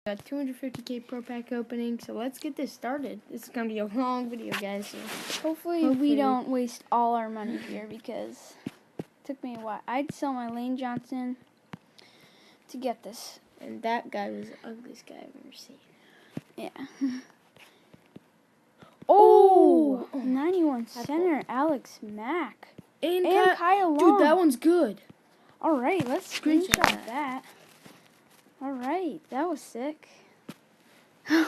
Got 250k pro pack opening, so let's get this started. This is gonna be a long video, guys. So hopefully we don't waste all our money here because it took me a while. I'd sell my Lane Johnson to get this. And that guy was the ugliest guy I've ever seen. Yeah. Oh, 91 center, Alex Mack. And Kyle Long. Dude, that one's good. All right, let's screenshot that. All right, that was sick. I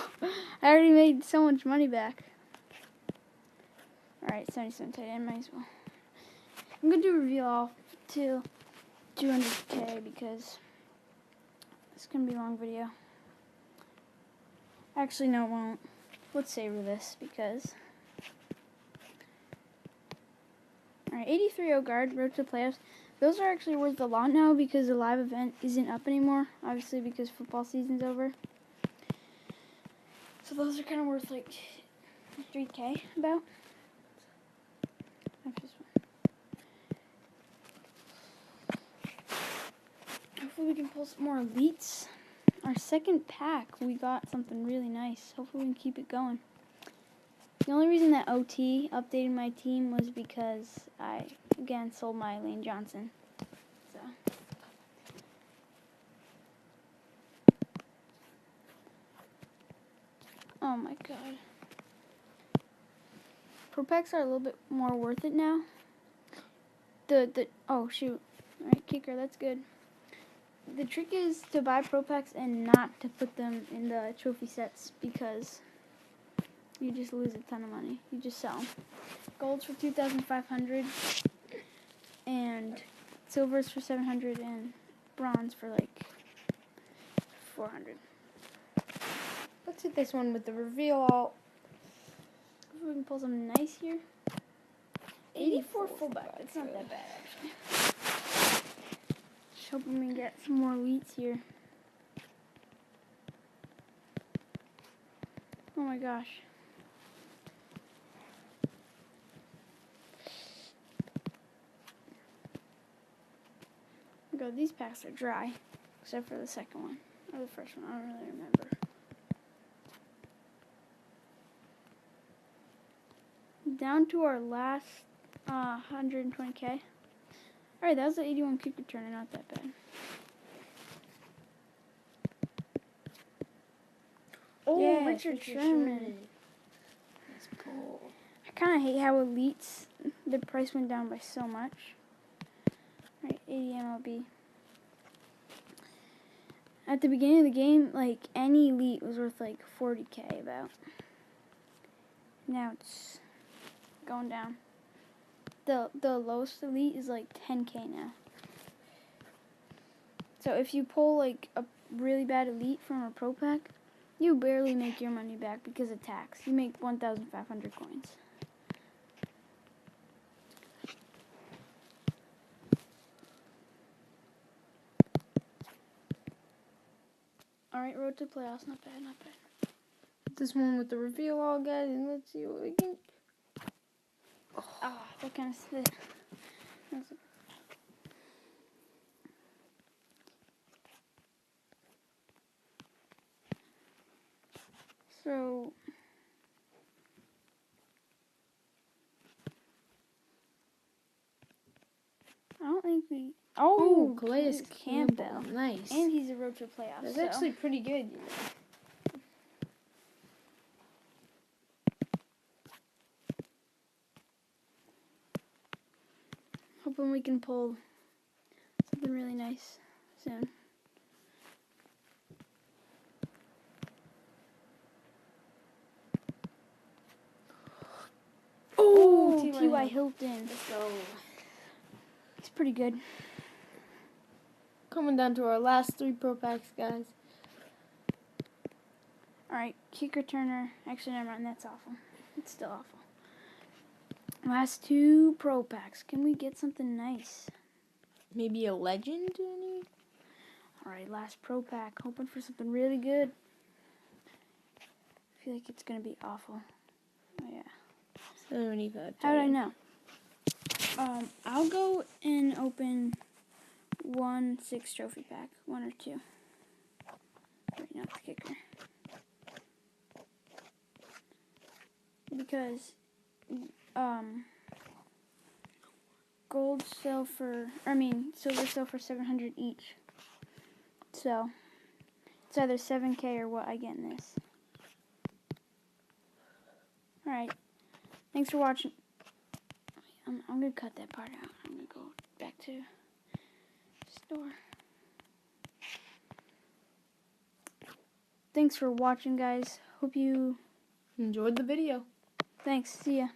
already made so much money back. All right, 77 tight end, might as well. I'm going to do a reveal all to 200k because it's going to be a long video. Actually, no, it won't. Let's savor this because... All right, 83 Ogard, road to the playoffs. Those are actually worth a lot now because the live event isn't up anymore, obviously because football season's over. So those are kind of worth like 3k about. That's this one. Hopefully we can pull some more elites. Our second pack, we got something really nice. Hopefully we can keep it going. The only reason that OT updated my team was because I, again, sold my Lane Johnson. So. Oh my god. Pro packs are a little bit more worth it now. Oh shoot. Alright, kicker, that's good. The trick is to buy pro packs and not to put them in the trophy sets because you just lose a ton of money. You just sell them. Gold's for 2,500 and silver's for 700 and bronze for like 400. Let's hit this one with the reveal all. If we can pull something nice here. 84 fullback. It's not that bad actually. Just hoping we can get some more elites here. Oh my gosh. God, these packs are dry, except for the second one, or the first one, I don't really remember. Down to our last 120k. Alright, that was the 81 kick returner, not that bad. Oh, yeah, Richard Sherman. Nice pull. I kind of hate how elites, the price went down by so much. Alright, 80 MLB. At the beginning of the game, like, any elite was worth, like, 40k about. Now it's going down. The lowest elite is, like, 10k now. So if you pull, like, a really bad elite from a pro pack, you barely make your money back because of tax. You make 1,500 coins. Alright, road to playoffs. Not bad, not bad. This one with the reveal all, guys, and let's see what we can. Ah, that kind of split. So, I don't think we... Oh, Calais Campbell. Nice. And he's a road to playoffs. That's actually pretty good. Hoping we can pull something really nice soon. Oh, T.Y. Hilton. Let's go. He's pretty good. Coming down to our last 3 pro packs, guys. Alright, kick returner. Actually, never mind. That's awful. It's still awful. Last 2 pro packs. Can we get something nice? Maybe a legend? Any? Alright, last pro pack. Hoping for something really good. I feel like it's going to be awful. Oh, yeah. 75. How did I know? I'll go and open 1 6 trophy pack. 1 or 2. Wait, not the kicker. because gold sell for, silver sell for 700 each. So it's either 7K or what I get in this. Alright, thanks for watching. I'm gonna cut that part out. I'm gonna go back to store. Thanks for watching, guys. Hope you enjoyed the video. Thanks. See ya.